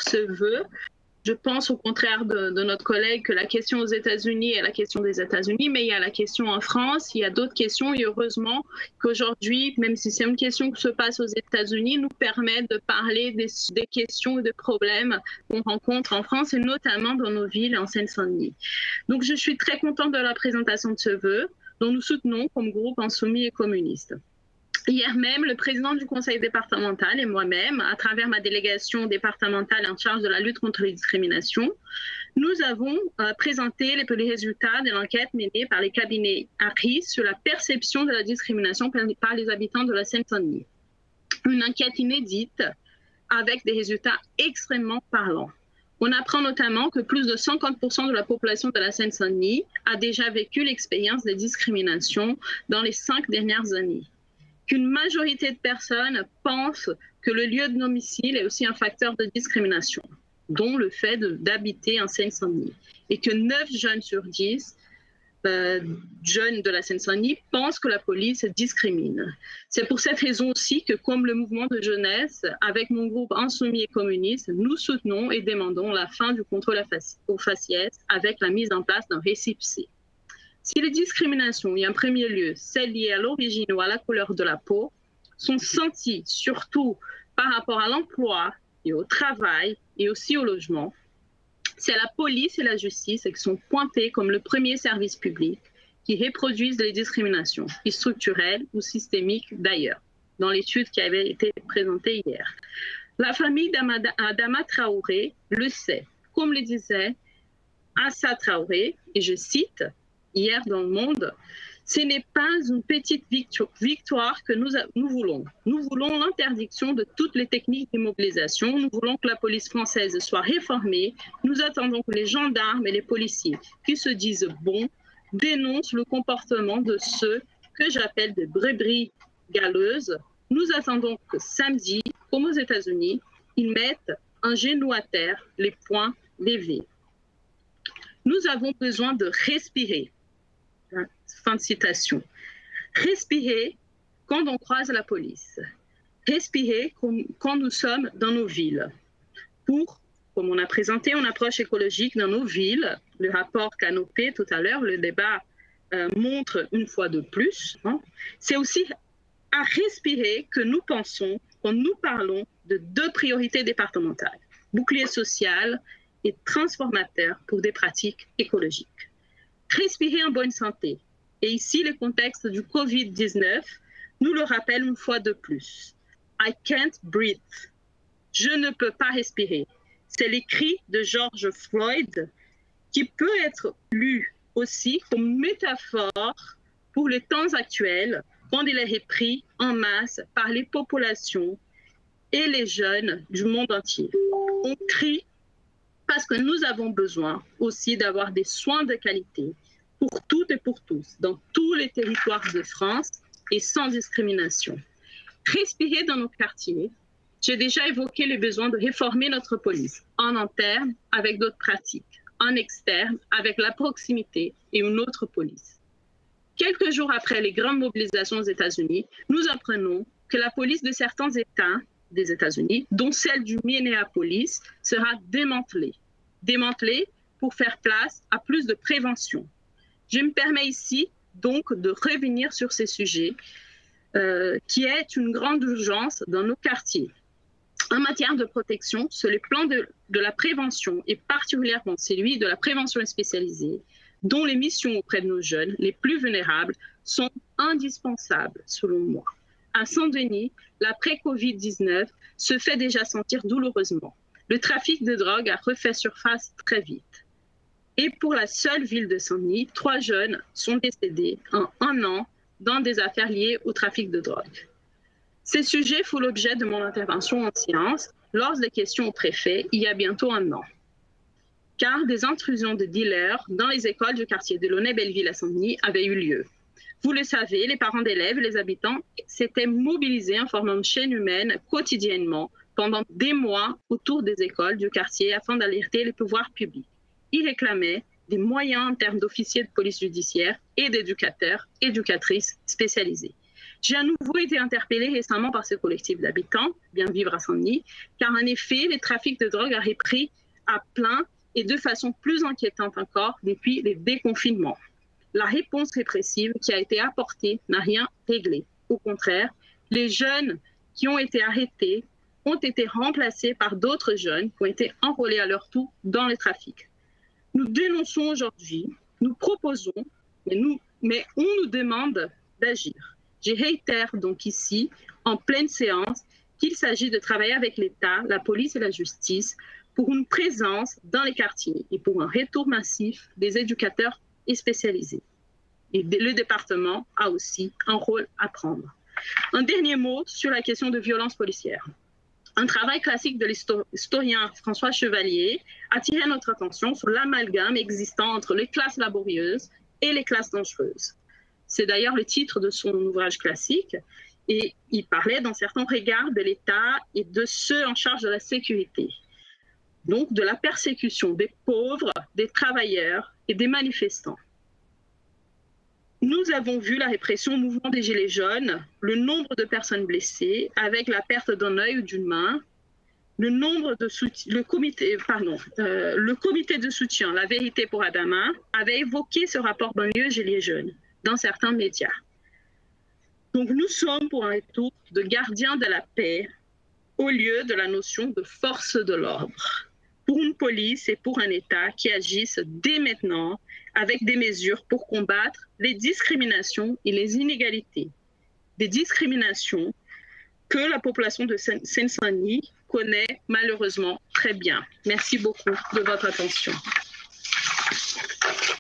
se veut. Je pense au contraire de notre collègue que la question aux États-Unis est la question des États-Unis, mais il y a la question en France, il y a d'autres questions et heureusement qu'aujourd'hui, même si c'est une question qui se passe aux États-Unis, nous permet de parler des questions et des problèmes qu'on rencontre en France et notamment dans nos villes en Seine-Saint-Denis. Donc je suis très contente de la présentation de ce vœu dont nous soutenons comme groupe Insoumis et communistes. Hier même, le président du conseil départemental et moi-même, à travers ma délégation départementale en charge de la lutte contre les discriminations, nous avons présenté les résultats de l'enquête menée par les cabinets Harris sur la perception de la discrimination par les habitants de la Seine-Saint-Denis. Une enquête inédite avec des résultats extrêmement parlants. On apprend notamment que plus de 50% de la population de la Seine-Saint-Denis a déjà vécu l'expérience de discrimination dans les 5 dernières années. Qu'une majorité de personnes pensent que le lieu de domicile est aussi un facteur de discrimination, dont le fait d'habiter en Seine-Saint-Denis. Et que 9 jeunes sur 10 jeunes de la Seine-Saint-Denis pensent que la police discrimine. C'est pour cette raison aussi que, comme le mouvement de jeunesse, avec mon groupe Insoumis et communistes, nous soutenons et demandons la fin du contrôle au faciès avec la mise en place d'un récépissé. Si les discriminations, et en premier lieu celles liées à l'origine ou à la couleur de la peau, sont senties surtout par rapport à l'emploi et au travail et aussi au logement, c'est la police et la justice qui sont pointées comme le premier service public qui reproduisent les discriminations, structurelles ou systémiques d'ailleurs, dans l'étude qui avait été présentée hier. La famille d'Adama Traoré le sait, comme le disait Assa Traoré, et je cite, hier dans Le Monde, ce n'est pas une petite victoire que nous voulons. Nous voulons l'interdiction de toutes les techniques de mobilisation. Nous voulons que la police française soit réformée. Nous attendons que les gendarmes et les policiers qui se disent bons dénoncent le comportement de ceux que j'appelle des brebis galeuses. Nous attendons que samedi, comme aux États-Unis, ils mettent un genou à terre, les poings levés. Nous avons besoin de respirer. Fin de citation. Respirer quand on croise la police. Respirer quand nous sommes dans nos villes. Pour, comme on a présenté, une approche écologique dans nos villes. Le rapport Canopé tout à l'heure, le débat montre une fois de plus. Hein, c'est aussi à respirer que nous pensons, quand nous parlons de 2 priorités départementales. Bouclier social et transformateur pour des pratiques écologiques. Respirer en bonne santé. Et ici, le contexte du Covid-19 nous le rappelle une fois de plus. I can't breathe. Je ne peux pas respirer. C'est l'écrit de George Floyd qui peut être lu aussi comme métaphore pour les temps actuels quand il est repris en masse par les populations et les jeunes du monde entier. On crie parce que nous avons besoin aussi d'avoir des soins de qualité pour toutes et pour tous, dans tous les territoires de France et sans discrimination. Respirer dans nos quartiers. J'ai déjà évoqué le besoin de réformer notre police, en interne avec d'autres pratiques, en externe avec la proximité et une autre police. Quelques jours après les grandes mobilisations aux États-Unis, nous apprenons que la police de certains États des États-Unis, dont celle du Minneapolis, sera démantelée. Démantelée pour faire place à plus de prévention. Je me permets ici donc de revenir sur ces sujets qui est une grande urgence dans nos quartiers. En matière de protection, sur le plan de la prévention et particulièrement celui de la prévention spécialisée, dont les missions auprès de nos jeunes les plus vulnérables sont indispensables selon moi. À Saint-Denis, l'après-Covid-19 se fait déjà sentir douloureusement. Le trafic de drogue a refait surface très vite. Et pour la seule ville de Saint-Denis, 3 jeunes sont décédés en 1 an dans des affaires liées au trafic de drogue. Ces sujets font l'objet de mon intervention en séance lors des questions au préfet il y a bientôt 1 an. Car des intrusions de dealers dans les écoles du quartier de Launay-Belleville à Saint-Denis avaient eu lieu. Vous le savez, les parents d'élèves et les habitants s'étaient mobilisés en formant une chaîne humaine quotidiennement pendant des mois autour des écoles du quartier afin d'alerter les pouvoirs publics. Ils réclamaient des moyens en termes d'officiers de police judiciaire et d'éducateurs, éducatrices spécialisés. J'ai à nouveau été interpellée récemment par ce collectif d'habitants, Bien Vivre à Saint-Denis, car en effet, les trafics de drogue a repris à plein et de façon plus inquiétante encore depuis les déconfinements. La réponse répressive qui a été apportée n'a rien réglé. Au contraire, les jeunes qui ont été arrêtés ont été remplacés par d'autres jeunes qui ont été enrôlés à leur tour dans les trafics. Nous dénonçons aujourd'hui, nous proposons, mais on nous demande d'agir. Je réitère donc ici, en pleine séance, qu'il s'agit de travailler avec l'État, la police et la justice pour une présence dans les quartiers et pour un retour massif des éducateurs et spécialisés. Et le département a aussi un rôle à prendre. Un dernier mot sur la question de violence policière. Un travail classique de l'historien François Chevalier attirait notre attention sur l'amalgame existant entre les classes laborieuses et les classes dangereuses. C'est d'ailleurs le titre de son ouvrage classique, et il parlait dans certains regards de l'État et de ceux en charge de la sécurité. Donc de la persécution des pauvres, des travailleurs et des manifestants. Nous avons vu la répression au mouvement des Gilets jaunes, le nombre de personnes blessées avec la perte d'un œil ou d'une main, le comité de soutien La Vérité pour Adama avait évoqué ce rapport banlieue Gilets jaunes dans certains médias. Donc nous sommes pour un retour de gardiens de la paix au lieu de la notion de force de l'ordre, pour une police et pour un État qui agissent dès maintenant avec des mesures pour combattre les discriminations et les inégalités. Des discriminations que la population de Seine-Saint-Denis connaît malheureusement très bien. Merci beaucoup de votre attention.